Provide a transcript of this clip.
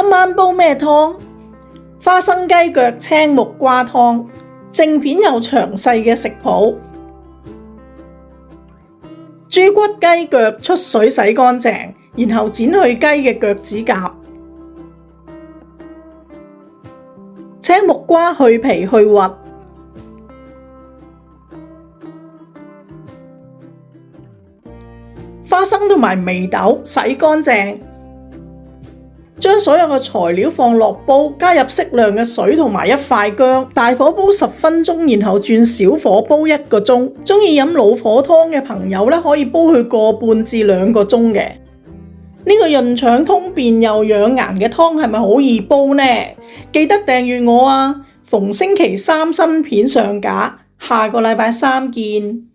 今晚煲咩湯？花生雞腳青木瓜湯，正片有詳細嘅食譜。豬骨雞腳出水洗乾淨，然後剪去雞嘅腳趾甲。青木瓜去皮去核。花生同埋眉豆洗乾淨，將所有嘅材料放落煲，加入適量嘅水同埋一塊薑，大火煲10分鐘，然後轉小火煲1個鐘。鍾意飲老火湯嘅朋友咧，可以煲佢個半至2個鐘嘅。呢個潤腸通便又養顏嘅湯係咪好易煲呢？記得訂閱我啊！逢星期3新片上架，下個禮拜3見。